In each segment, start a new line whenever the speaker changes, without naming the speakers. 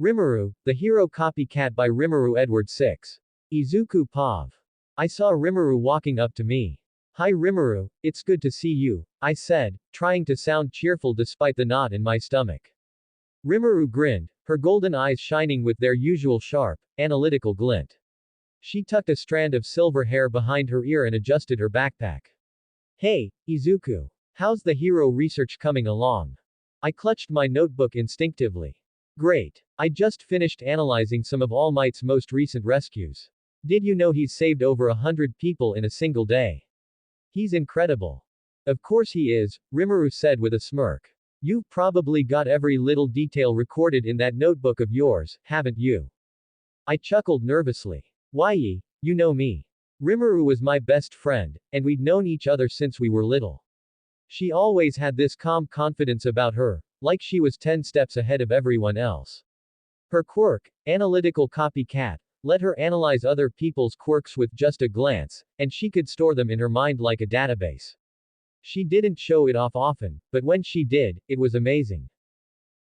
Rimuru, the hero copycat by RimuruEdward6. Izuku Pav. I saw Rimuru walking up to me. Hi Rimuru, it's good to see you, I said, trying to sound cheerful despite the knot in my stomach. Rimuru grinned, her golden eyes shining with their usual sharp, analytical glint. She tucked a strand of silver hair behind her ear and adjusted her backpack. Hey, Izuku. How's the hero research coming along? I clutched my notebook instinctively. Great. I just finished analyzing some of All Might's most recent rescues. Did you know he's saved over 100 people in a single day? He's incredible. Of course he is, Rimuru said with a smirk. You've probably got every little detail recorded in that notebook of yours, haven't you? I chuckled nervously. Why, you know me. Rimuru was my best friend, and we'd known each other since we were little. She always had this calm confidence about her, like she was 10 steps ahead of everyone else. Her quirk, analytical copycat, let her analyze other people's quirks with just a glance, and she could store them in her mind like a database. She didn't show it off often, but when she did, it was amazing.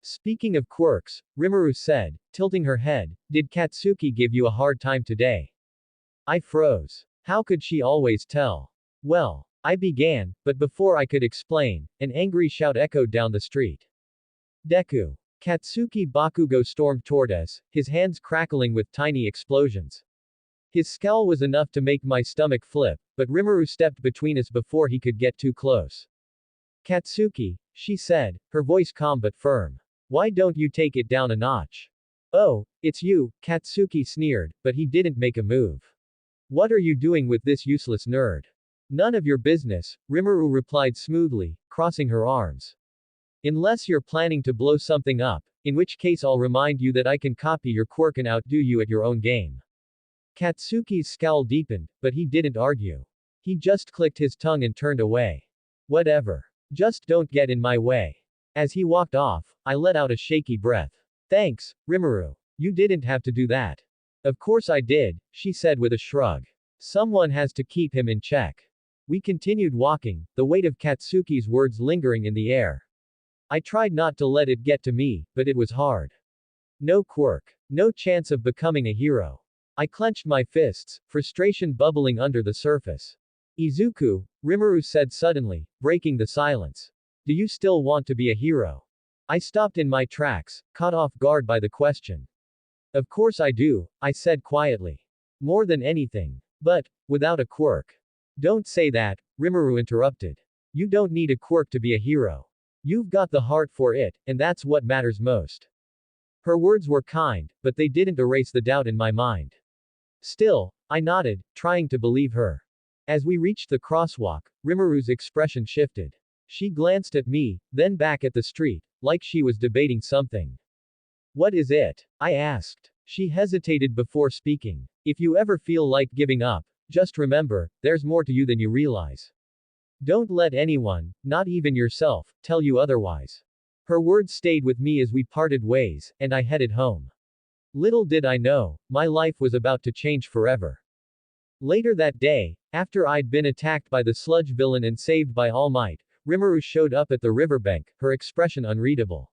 Speaking of quirks, Rimuru said, tilting her head, did Katsuki give you a hard time today? I froze. How could she always tell? Well, I began, but before I could explain, an angry shout echoed down the street. Deku. Katsuki Bakugo stormed toward us, his hands crackling with tiny explosions. His scowl was enough to make my stomach flip, but Rimuru stepped between us before he could get too close. Katsuki, she said, her voice calm but firm. Why don't you take it down a notch? Oh, it's you, Katsuki sneered, but he didn't make a move. What are you doing with this useless nerd? None of your business, Rimuru replied smoothly, crossing her arms. Unless you're planning to blow something up, in which case I'll remind you that I can copy your quirk and outdo you at your own game. Katsuki's scowl deepened, but he didn't argue. He just clicked his tongue and turned away. Whatever. Just don't get in my way. As he walked off, I let out a shaky breath. Thanks, Rimuru. You didn't have to do that. Of course I did, she said with a shrug. Someone has to keep him in check. We continued walking, the weight of Katsuki's words lingering in the air. I tried not to let it get to me, but it was hard. No quirk. No chance of becoming a hero. I clenched my fists, frustration bubbling under the surface. Izuku, Rimuru said suddenly, breaking the silence. Do you still want to be a hero? I stopped in my tracks, caught off guard by the question. Of course I do, I said quietly. More than anything. But, without a quirk. Don't say that, Rimuru interrupted. You don't need a quirk to be a hero. You've got the heart for it, and that's what matters most. Her words were kind, but they didn't erase the doubt in my mind. Still, I nodded, trying to believe her. As we reached the crosswalk, Rimuru's expression shifted. She glanced at me, then back at the street, like she was debating something. What is it? I asked. She hesitated before speaking. If you ever feel like giving up, just remember, there's more to you than you realize. Don't let anyone, not even yourself, tell you otherwise. Her words stayed with me as we parted ways, and I headed home. Little did I know, my life was about to change forever. Later that day, after I'd been attacked by the sludge villain and saved by All Might, Rimuru showed up at the riverbank, her expression unreadable.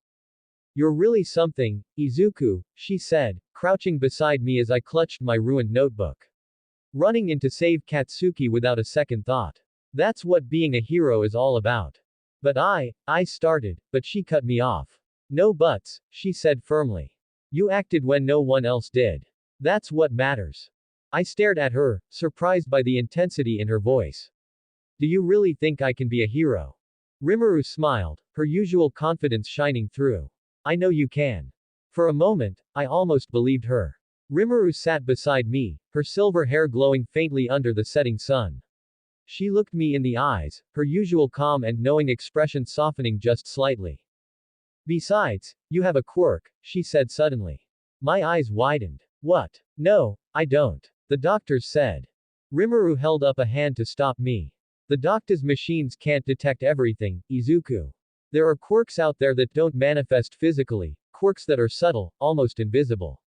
You're really something, Izuku, she said, crouching beside me as I clutched my ruined notebook. Running in to save Katsuki without a second thought. That's what being a hero is all about. But I started, but she cut me off. No buts, she said firmly. You acted when no one else did. That's what matters. I stared at her, surprised by the intensity in her voice. Do you really think I can be a hero? Rimuru smiled, her usual confidence shining through. I know you can. For a moment, I almost believed her. Rimuru sat beside me, her silver hair glowing faintly under the setting sun. She looked me in the eyes, her usual calm and knowing expression softening just slightly. Besides, you have a quirk, she said suddenly. My eyes widened. What? No, I don't. The doctors said. Rimuru held up a hand to stop me. The doctor's machines can't detect everything, Izuku. There are quirks out there that don't manifest physically, quirks that are subtle, almost invisible.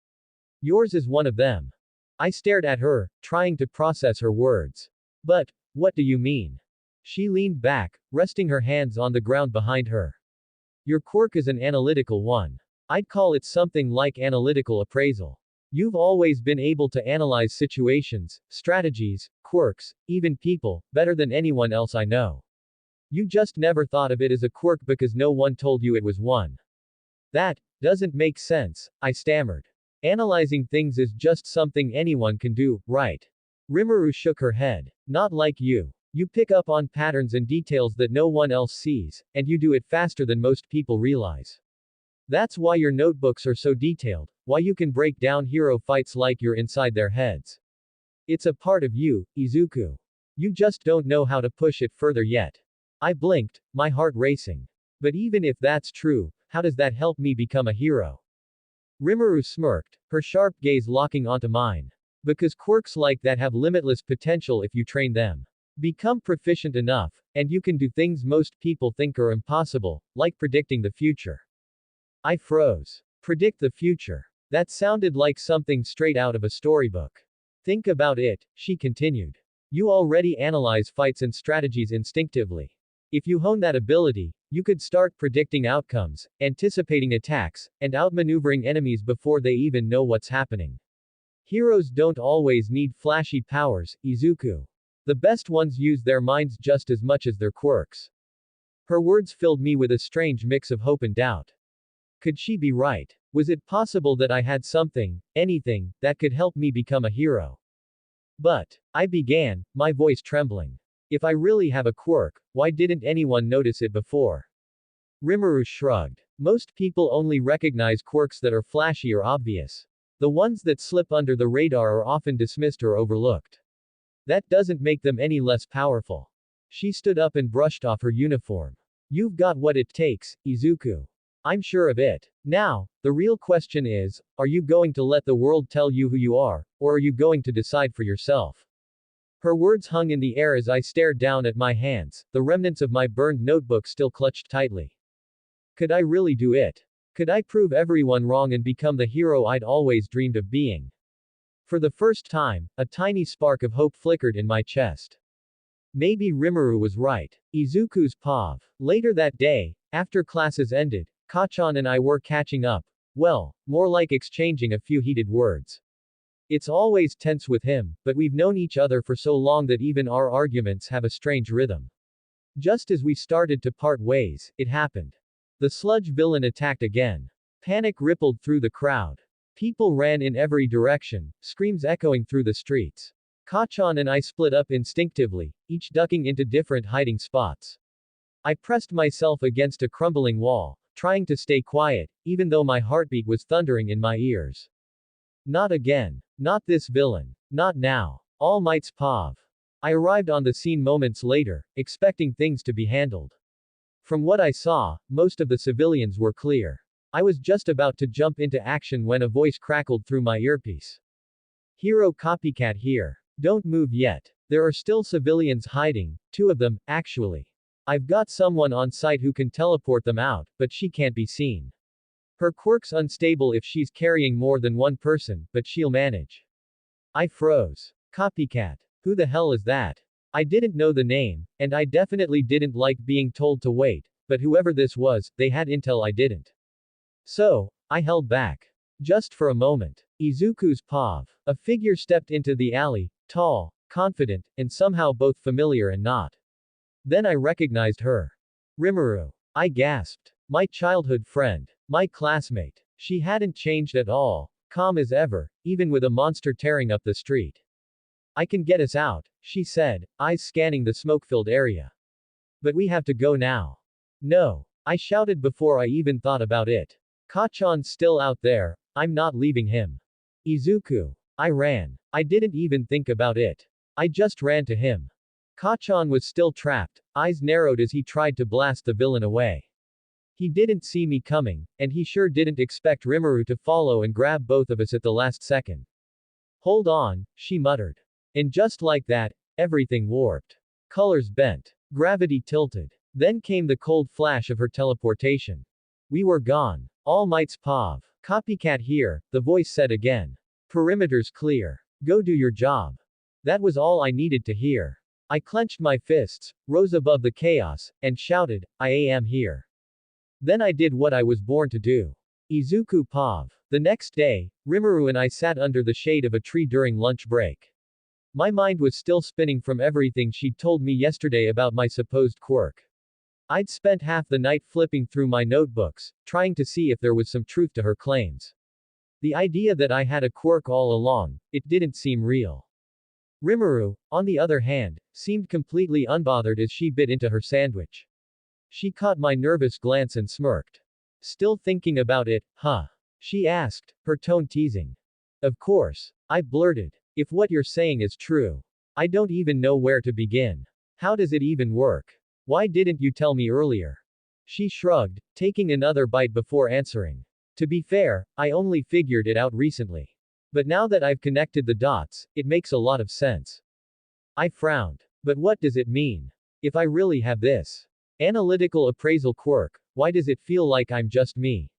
Yours is one of them. I stared at her, trying to process her words. But, what do you mean? She leaned back, resting her hands on the ground behind her. Your quirk is an analytical one. I'd call it something like analytical appraisal. You've always been able to analyze situations, strategies, quirks, even people, better than anyone else I know. You just never thought of it as a quirk because no one told you it was one. That doesn't make sense, I stammered. Analyzing things is just something anyone can do, right? Rimuru shook her head. Not like you. You pick up on patterns and details that no one else sees, and you do it faster than most people realize. That's why your notebooks are so detailed, why you can break down hero fights like you're inside their heads. It's a part of you, Izuku. You just don't know how to push it further yet. I blinked, my heart racing. But even if that's true, how does that help me become a hero? Rimuru smirked, her sharp gaze locking onto mine. Because quirks like that have limitless potential if you train them. Become proficient enough, and you can do things most people think are impossible, like predicting the future. I froze. Predict the future. That sounded like something straight out of a storybook. Think about it, she continued. You already analyze fights and strategies instinctively. If you hone that ability, you could start predicting outcomes, anticipating attacks, and outmaneuvering enemies before they even know what's happening. Heroes don't always need flashy powers, Izuku. The best ones use their minds just as much as their quirks. Her words filled me with a strange mix of hope and doubt. Could she be right? Was it possible that I had something, anything, that could help me become a hero? But, I began, my voice trembling. If I really have a quirk, why didn't anyone notice it before? Rimuru shrugged. Most people only recognize quirks that are flashy or obvious. The ones that slip under the radar are often dismissed or overlooked. That doesn't make them any less powerful. She stood up and brushed off her uniform. You've got what it takes, Izuku. I'm sure of it. Now, the real question is, are you going to let the world tell you who you are, or are you going to decide for yourself? Her words hung in the air as I stared down at my hands, the remnants of my burned notebook still clutched tightly. Could I really do it? Could I prove everyone wrong and become the hero I'd always dreamed of being? For the first time, a tiny spark of hope flickered in my chest. Maybe Rimuru was right. Izuku's POV. Later that day, after classes ended, Kachan and I were catching up. Well, more like exchanging a few heated words. It's always tense with him, but we've known each other for so long that even our arguments have a strange rhythm. Just as we started to part ways, it happened. The sludge villain attacked again. Panic rippled through the crowd. People ran in every direction, screams echoing through the streets. Kachan and I split up instinctively, each ducking into different hiding spots. I pressed myself against a crumbling wall, trying to stay quiet, even though my heartbeat was thundering in my ears. Not again. Not this villain. Not now. All Might's POV. I arrived on the scene moments later, expecting things to be handled. From what I saw, most of the civilians were clear. I was just about to jump into action when a voice crackled through my earpiece. Hero copycat here. Don't move yet. There are still civilians hiding, 2 of them, actually. I've got someone on site who can teleport them out, but she can't be seen. Her quirk's unstable if she's carrying more than one person, but she'll manage. I froze. Copycat. Who the hell is that? I didn't know the name, and I definitely didn't like being told to wait, but whoever this was, they had intel I didn't. So, I held back. Just for a moment. Izuku's POV. A figure stepped into the alley, tall, confident, and somehow both familiar and not. Then I recognized her. Rimuru. I gasped. My childhood friend. My classmate. She hadn't changed at all, calm as ever, even with a monster tearing up the street. I can get us out, she said, eyes scanning the smoke-filled area. But we have to go now. No. I shouted before I even thought about it. Kachan's still out there, I'm not leaving him. Izuku. I ran. I didn't even think about it. I just ran to him. Kachan was still trapped, eyes narrowed as he tried to blast the villain away. He didn't see me coming, and he sure didn't expect Rimuru to follow and grab both of us at the last second. Hold on, she muttered. And just like that, everything warped. Colors bent. Gravity tilted. Then came the cold flash of her teleportation. We were gone. All Might's POV. Copycat here, the voice said again. Perimeter's clear. Go do your job. That was all I needed to hear. I clenched my fists, rose above the chaos, and shouted, I am here. Then I did what I was born to do. Izuku Pav. The next day, Rimuru and I sat under the shade of a tree during lunch break. My mind was still spinning from everything she'd told me yesterday about my supposed quirk. I'd spent half the night flipping through my notebooks, trying to see if there was some truth to her claims. The idea that I had a quirk all along, it didn't seem real. Rimuru, on the other hand, seemed completely unbothered as she bit into her sandwich. She caught my nervous glance and smirked. Still thinking about it, huh? She asked, her tone teasing. Of course. I blurted. If what you're saying is true. I don't even know where to begin. How does it even work? Why didn't you tell me earlier? She shrugged, taking another bite before answering. To be fair, I only figured it out recently. But now that I've connected the dots, it makes a lot of sense. I frowned. But what does it mean? If I really have this analytical appraisal quirk, why does it feel like I'm just me?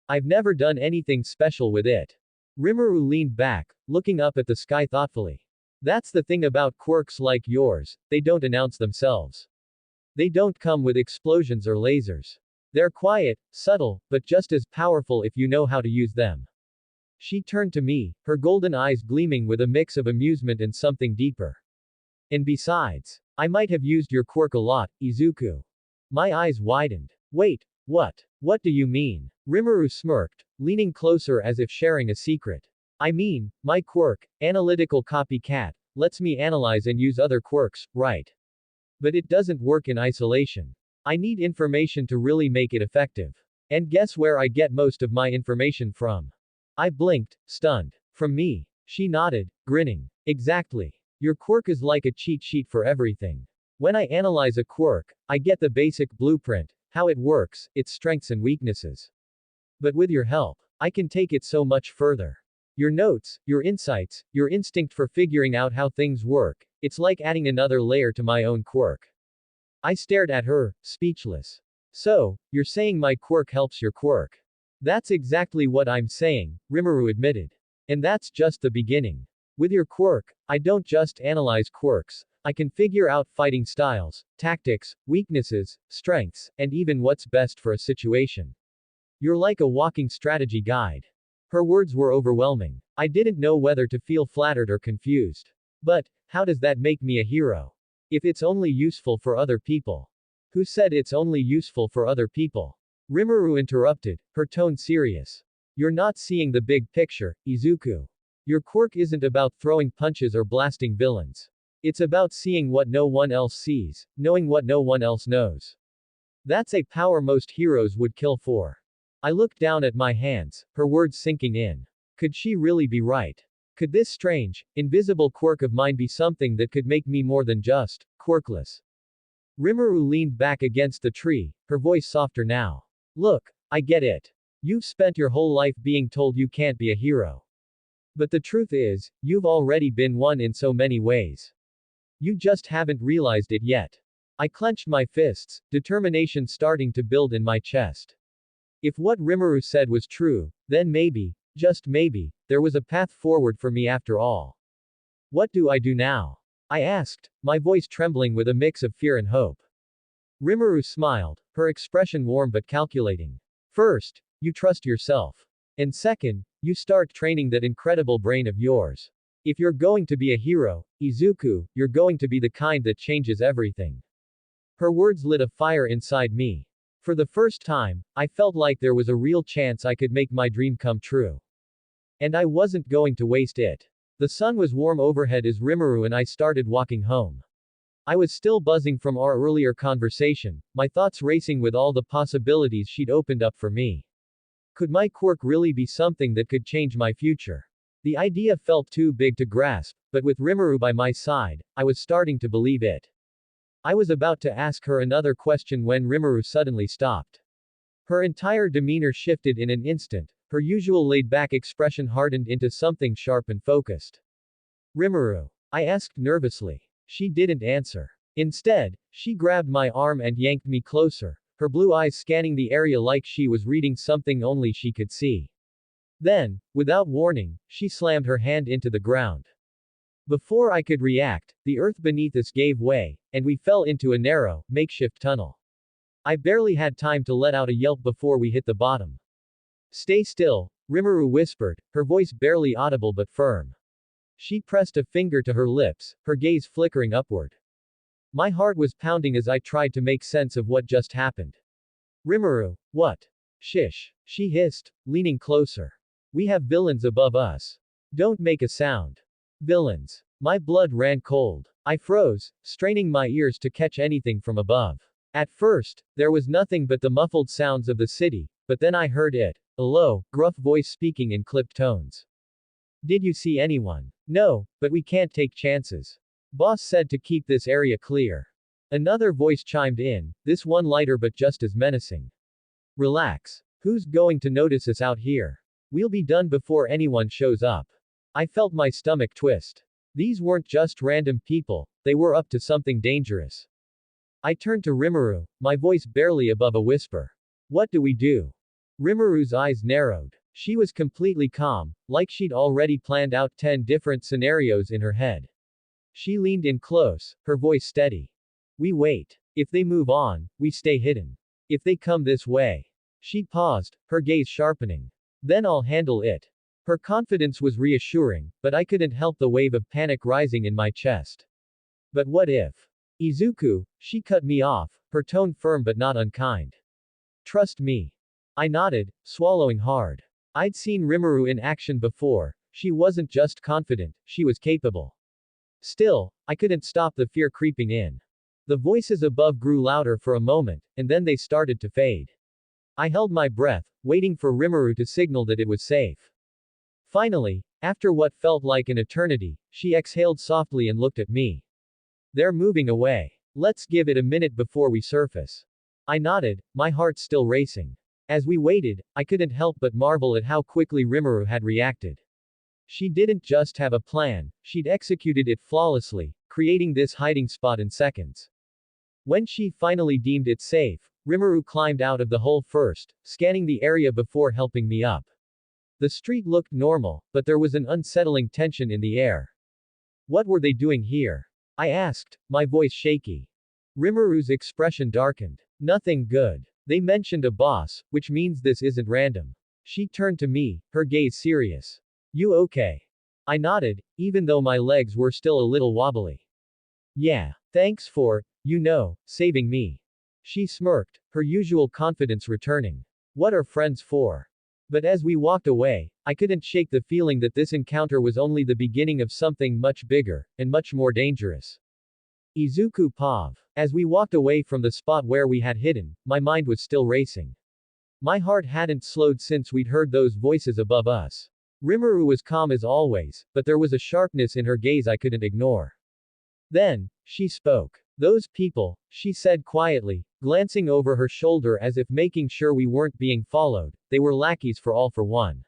I've never done anything special with it. Rimuru leaned back, looking up at the sky thoughtfully. That's the thing about quirks like yours, they don't announce themselves. They don't come with explosions or lasers. They're quiet, subtle, but just as powerful if you know how to use them. She turned to me, her golden eyes gleaming with a mix of amusement and something deeper. And besides, I might have used your quirk a lot, Izuku. My eyes widened. Wait, what? What do you mean? Rimuru smirked, leaning closer as if sharing a secret. I mean, my quirk, analytical copycat, lets me analyze and use other quirks, right? But it doesn't work in isolation. I need information to really make it effective. And guess where I get most of my information from? I blinked, stunned. From me. She nodded, grinning. Exactly. Your quirk is like a cheat sheet for everything. When I analyze a quirk, I get the basic blueprint, how it works, its strengths and weaknesses. But with your help, I can take it so much further. Your notes, your insights, your instinct for figuring out how things work, it's like adding another layer to my own quirk. I stared at her, speechless. So, you're saying my quirk helps your quirk? That's exactly what I'm saying, Rimuru admitted. And that's just the beginning. With your quirk, I don't just analyze quirks, I can figure out fighting styles, tactics, weaknesses, strengths, and even what's best for a situation. You're like a walking strategy guide. Her words were overwhelming. I didn't know whether to feel flattered or confused. But, how does that make me a hero? If it's only useful for other people. Who said it's only useful for other people? Rimuru interrupted, her tone serious. You're not seeing the big picture, Izuku. Your quirk isn't about throwing punches or blasting villains. It's about seeing what no one else sees, knowing what no one else knows. That's a power most heroes would kill for. I looked down at my hands, her words sinking in. Could she really be right? Could this strange, invisible quirk of mine be something that could make me more than just quirkless? Rimuru leaned back against the tree, her voice softer now. Look, I get it. You've spent your whole life being told you can't be a hero. But the truth is, you've already been one in so many ways. You just haven't realized it yet. I clenched my fists, determination starting to build in my chest. If what Rimuru said was true, then maybe, just maybe, there was a path forward for me after all. What do I do now? I asked, my voice trembling with a mix of fear and hope. Rimuru smiled, her expression warm but calculating. First, you trust yourself. And second, you start training that incredible brain of yours. If you're going to be a hero, Izuku, you're going to be the kind that changes everything. Her words lit a fire inside me. For the first time, I felt like there was a real chance I could make my dream come true. And I wasn't going to waste it. The sun was warm overhead as Rimuru and I started walking home. I was still buzzing from our earlier conversation, my thoughts racing with all the possibilities she'd opened up for me. Could my quirk really be something that could change my future? The idea felt too big to grasp, but with Rimuru by my side, I was starting to believe it. I was about to ask her another question when Rimuru suddenly stopped. Her entire demeanor shifted in an instant, her usual laid-back expression hardened into something sharp and focused. Rimuru? I asked nervously. She didn't answer. Instead, she grabbed my arm and yanked me closer, her blue eyes scanning the area like she was reading something only she could see. Then, without warning, she slammed her hand into the ground. Before I could react, the earth beneath us gave way, and we fell into a narrow, makeshift tunnel. I barely had time to let out a yelp before we hit the bottom. Stay still, Rimuru whispered, her voice barely audible but firm. She pressed a finger to her lips, her gaze flickering upward. My heart was pounding as I tried to make sense of what just happened. Rimuru, what? Shish, she hissed, leaning closer. We have villains above us. Don't make a sound. Villains. My blood ran cold. I froze, straining my ears to catch anything from above. At first, there was nothing but the muffled sounds of the city, but then I heard it, a low, gruff voice speaking in clipped tones. Did you see anyone? No, but we can't take chances. Boss said to keep this area clear. Another voice chimed in, this one lighter but just as menacing. Relax. Who's going to notice us out here? We'll be done before anyone shows up. I felt my stomach twist. These weren't just random people, they were up to something dangerous. I turned to Rimuru, my voice barely above a whisper. What do we do? Rimuru's eyes narrowed. She was completely calm, like she'd already planned out 10 different scenarios in her head. She leaned in close, her voice steady. We wait. If they move on, we stay hidden. If they come this way. She paused, her gaze sharpening. Then I'll handle it. Her confidence was reassuring, but I couldn't help the wave of panic rising in my chest. But what if? Izuku, she cut me off, her tone firm but not unkind. Trust me. I nodded, swallowing hard. I'd seen Rimuru in action before, she wasn't just confident, she was capable. Still, I couldn't stop the fear creeping in. The voices above grew louder for a moment, and then they started to fade. I held my breath, waiting for Rimuru to signal that it was safe. Finally, after what felt like an eternity, she exhaled softly and looked at me. They're moving away. Let's give it a minute before we surface. I nodded, my heart still racing. As we waited, I couldn't help but marvel at how quickly Rimuru had reacted. She didn't just have a plan, she'd executed it flawlessly, creating this hiding spot in seconds. When she finally deemed it safe, Rimuru climbed out of the hole first, scanning the area before helping me up. The street looked normal, but there was an unsettling tension in the air. What were they doing here? I asked, my voice shaky. Rimuru's expression darkened. Nothing good. They mentioned a boss, which means this isn't random. She turned to me, her gaze serious. You okay? I nodded, even though my legs were still a little wobbly. Yeah, thanks for, saving me. She smirked, her usual confidence returning. What are friends for? But as we walked away, I couldn't shake the feeling that this encounter was only the beginning of something much bigger, and much more dangerous. Izuku Pav. As we walked away from the spot where we had hidden, my mind was still racing. My heart hadn't slowed since we'd heard those voices above us. Rimuru was calm as always, but there was a sharpness in her gaze I couldn't ignore. Then, she spoke. Those people, she said quietly, glancing over her shoulder as if making sure we weren't being followed, they were lackeys for All for One.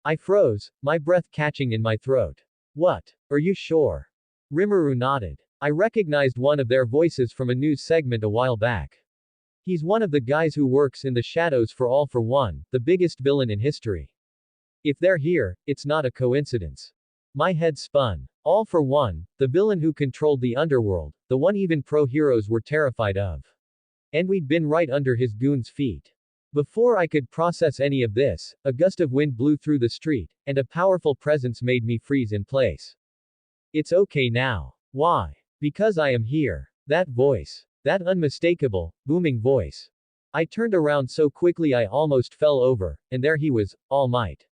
I froze, my breath catching in my throat. What? Are you sure? Rimuru nodded. I recognized one of their voices from a news segment a while back. He's one of the guys who works in the shadows for All for One, the biggest villain in history. If they're here, it's not a coincidence. My head spun. All for One, the villain who controlled the underworld, the one even pro-heroes were terrified of. And we'd been right under his goons' feet. Before I could process any of this, a gust of wind blew through the street, and a powerful presence made me freeze in place. It's okay now. Why? Because I am here. That voice. That unmistakable, booming voice. I turned around so quickly I almost fell over, and there he was, All Might.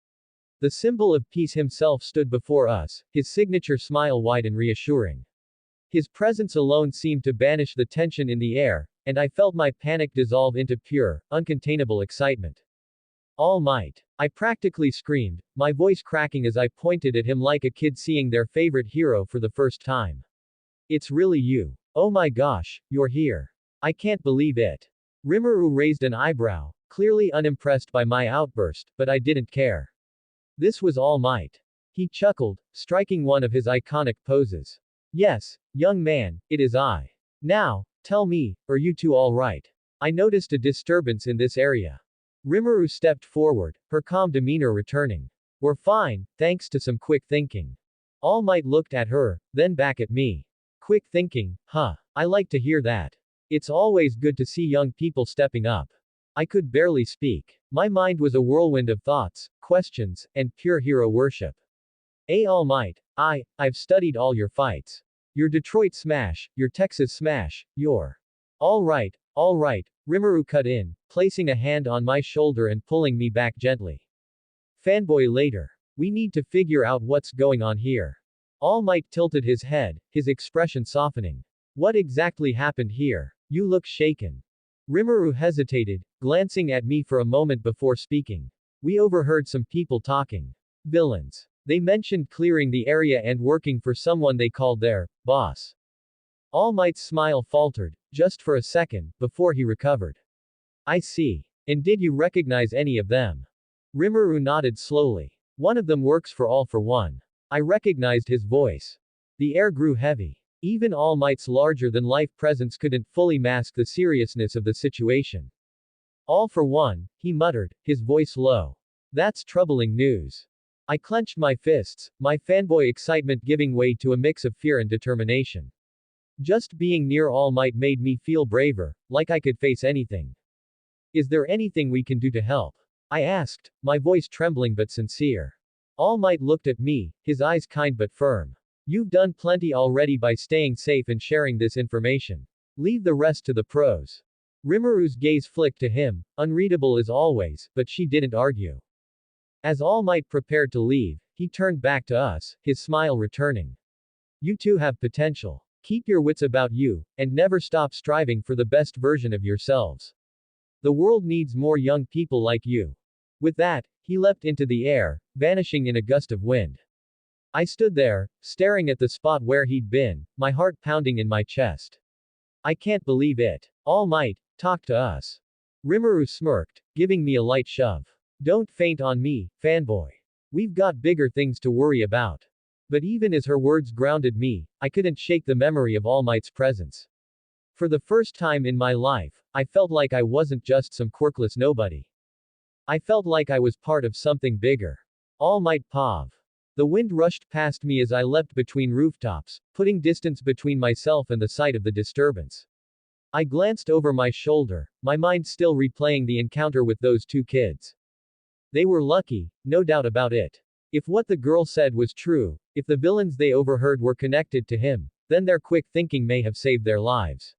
The symbol of peace himself stood before us, his signature smile wide and reassuring. His presence alone seemed to banish the tension in the air, and I felt my panic dissolve into pure, uncontainable excitement. All Might. I practically screamed, my voice cracking as I pointed at him like a kid seeing their favorite hero for the first time. It's really you. Oh my gosh, you're here. I can't believe it. Rimuru raised an eyebrow, clearly unimpressed by my outburst, but I didn't care. This was All Might. He chuckled, striking one of his iconic poses. Yes, young man, it is I. Now, tell me, are you two all right? I noticed a disturbance in this area. Rimuru stepped forward, her calm demeanor returning. We're fine, thanks to some quick thinking. All Might looked at her, then back at me. Quick thinking, huh? I like to hear that. It's always good to see young people stepping up. I could barely speak. My mind was a whirlwind of thoughts, questions, and pure hero worship. All Might, I've studied all your fights. Your Detroit Smash, your Texas Smash, your. All right, Rimuru cut in, placing a hand on my shoulder and pulling me back gently. Fanboy later. We need to figure out what's going on here. All Might tilted his head, his expression softening. What exactly happened here? You look shaken. Rimuru hesitated, glancing at me for a moment before speaking. We overheard some people talking. Villains. They mentioned clearing the area and working for someone they called their boss. All Might's smile faltered, just for a second, before he recovered. I see. And did you recognize any of them? Rimuru nodded slowly. One of them works for All for One. I recognized his voice. The air grew heavy. Even All Might's larger-than-life presence couldn't fully mask the seriousness of the situation. All for One, he muttered, his voice low. That's troubling news. I clenched my fists, my fanboy excitement giving way to a mix of fear and determination. Just being near All Might made me feel braver, like I could face anything. Is there anything we can do to help? I asked, my voice trembling but sincere. All Might looked at me, his eyes kind but firm. You've done plenty already by staying safe and sharing this information. Leave the rest to the pros. Rimuru's gaze flicked to him, unreadable as always, but she didn't argue. As All Might prepared to leave, he turned back to us, his smile returning. You two have potential. Keep your wits about you, and never stop striving for the best version of yourselves. The world needs more young people like you. With that, he leapt into the air, vanishing in a gust of wind. I stood there, staring at the spot where he'd been, my heart pounding in my chest. I can't believe it. All Might, talk to us. Rimuru smirked, giving me a light shove. Don't faint on me, fanboy. We've got bigger things to worry about. But even as her words grounded me, I couldn't shake the memory of All Might's presence. For the first time in my life, I felt like I wasn't just some quirkless nobody. I felt like I was part of something bigger. All Might Pav. The wind rushed past me as I leapt between rooftops, putting distance between myself and the sight of the disturbance. I glanced over my shoulder, my mind still replaying the encounter with those two kids. They were lucky, no doubt about it. If what the girl said was true, if the villains they overheard were connected to him, then their quick thinking may have saved their lives.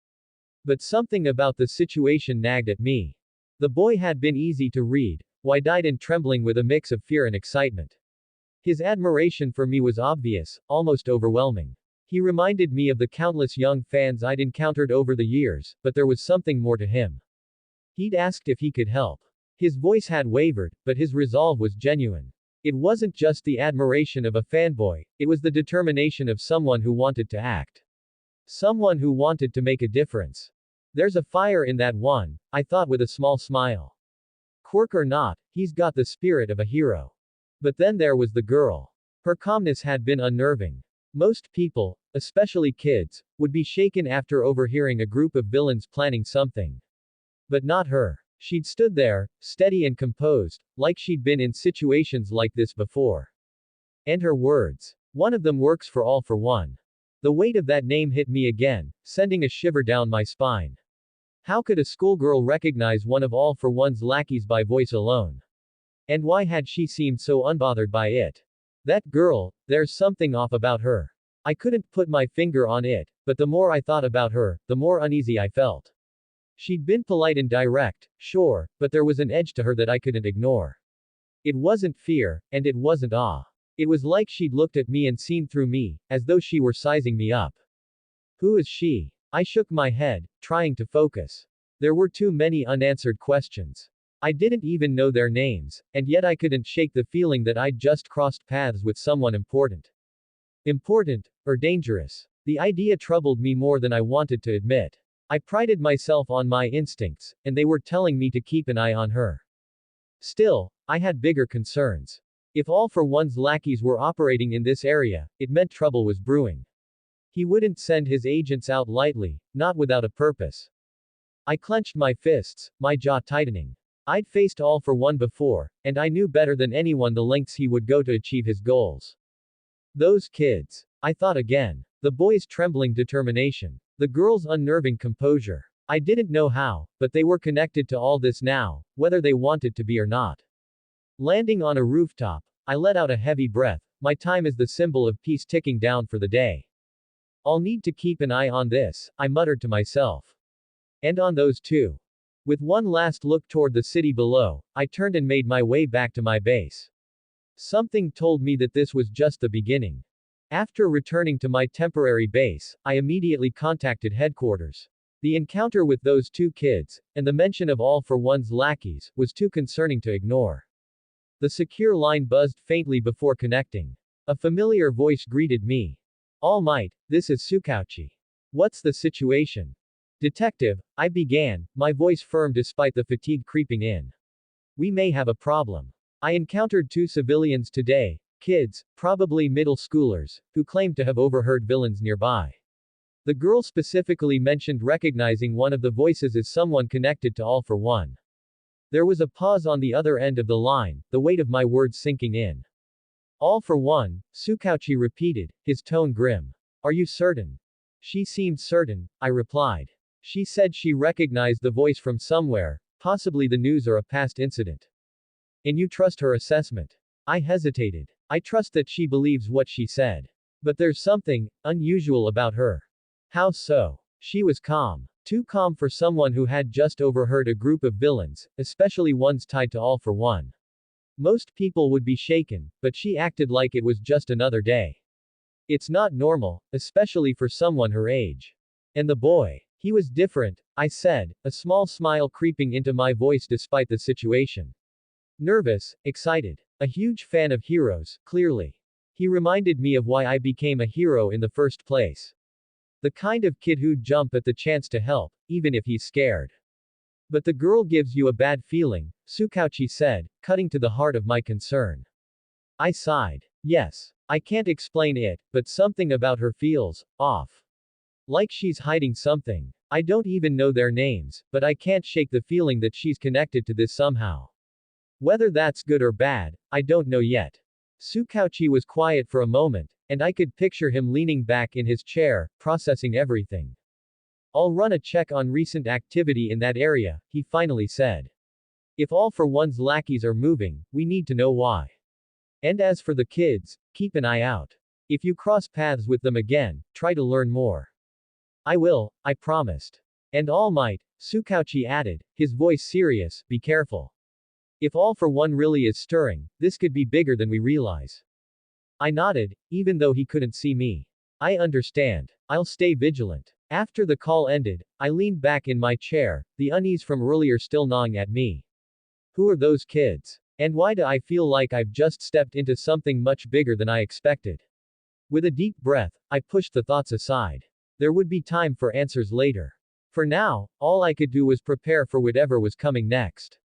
But something about the situation nagged at me. The boy had been easy to read, wide-eyed and trembling with a mix of fear and excitement. His admiration for me was obvious, almost overwhelming. He reminded me of the countless young fans I'd encountered over the years, but there was something more to him. He'd asked if he could help. His voice had wavered, but his resolve was genuine. It wasn't just the admiration of a fanboy, it was the determination of someone who wanted to act. Someone who wanted to make a difference. There's a fire in that one, I thought with a small smile. Quirk or not, he's got the spirit of a hero. But then there was the girl. Her calmness had been unnerving. Most people, especially kids, would be shaken after overhearing a group of villains planning something. But not her. She'd stood there, steady and composed, like she'd been in situations like this before. And her words. One of them works for All for One. The weight of that name hit me again, sending a shiver down my spine. How could a schoolgirl recognize one of All for One's lackeys by voice alone? And why had she seemed so unbothered by it? That girl, there's something off about her. I couldn't put my finger on it, but the more I thought about her, the more uneasy I felt. She'd been polite and direct, sure, but there was an edge to her that I couldn't ignore. It wasn't fear, and it wasn't awe. It was like she'd looked at me and seen through me, as though she were sizing me up. Who is she? I shook my head, trying to focus. There were too many unanswered questions. I didn't even know their names, and yet I couldn't shake the feeling that I'd just crossed paths with someone important. Important, or dangerous. The idea troubled me more than I wanted to admit. I prided myself on my instincts, and they were telling me to keep an eye on her. Still, I had bigger concerns. If All for One's lackeys were operating in this area, it meant trouble was brewing. He wouldn't send his agents out lightly, not without a purpose. I clenched my fists, my jaw tightening. I'd faced All for One before, and I knew better than anyone the lengths he would go to achieve his goals. Those kids. I thought again. The boy's trembling determination. The girl's unnerving composure. I didn't know how, but they were connected to all this now, whether they wanted to be or not. Landing on a rooftop, I let out a heavy breath. My time is the symbol of peace ticking down for the day. I'll need to keep an eye on this, I muttered to myself. And on those too. With one last look toward the city below, I turned and made my way back to my base. Something told me that this was just the beginning. After returning to my temporary base, I immediately contacted headquarters. The encounter with those two kids, and the mention of All for One's lackeys, was too concerning to ignore. The secure line buzzed faintly before connecting. A familiar voice greeted me. All Might, this is Sukauchi. What's the situation? Detective, I began, my voice firm despite the fatigue creeping in. We may have a problem. I encountered two civilians today, kids, probably middle schoolers, who claimed to have overheard villains nearby. The girl specifically mentioned recognizing one of the voices as someone connected to All for One. There was a pause on the other end of the line, the weight of my words sinking in. All for One, Sukauchi repeated, his tone grim. Are you certain? She seemed certain, I replied. She said she recognized the voice from somewhere, possibly the news or a past incident. And you trust her assessment? I hesitated. I trust that she believes what she said. But there's something unusual about her. How so? She was calm. Too calm for someone who had just overheard a group of villains, especially ones tied to All for One. Most people would be shaken, but she acted like it was just another day. It's not normal, especially for someone her age. And the boy. He was different, I said, a small smile creeping into my voice despite the situation. Nervous, excited. A huge fan of heroes, clearly. He reminded me of why I became a hero in the first place. The kind of kid who'd jump at the chance to help, even if he's scared. But the girl gives you a bad feeling, Sukauchi said, cutting to the heart of my concern. I sighed. Yes. I can't explain it, but something about her feels off. Like she's hiding something. I don't even know their names, but I can't shake the feeling that she's connected to this somehow. Whether that's good or bad, I don't know yet. Sukauchi was quiet for a moment, and I could picture him leaning back in his chair, processing everything. I'll run a check on recent activity in that area, he finally said. If All for One's lackeys are moving, we need to know why. And as for the kids, keep an eye out. If you cross paths with them again, try to learn more. I will, I promised. And All Might, Sukauchi added, his voice serious, be careful. If All for One really is stirring, this could be bigger than we realize. I nodded, even though he couldn't see me. I understand. I'll stay vigilant. After the call ended, I leaned back in my chair, the unease from earlier still gnawing at me. Who are those kids? And why do I feel like I've just stepped into something much bigger than I expected? With a deep breath, I pushed the thoughts aside. There would be time for answers later. For now, all I could do was prepare for whatever was coming next.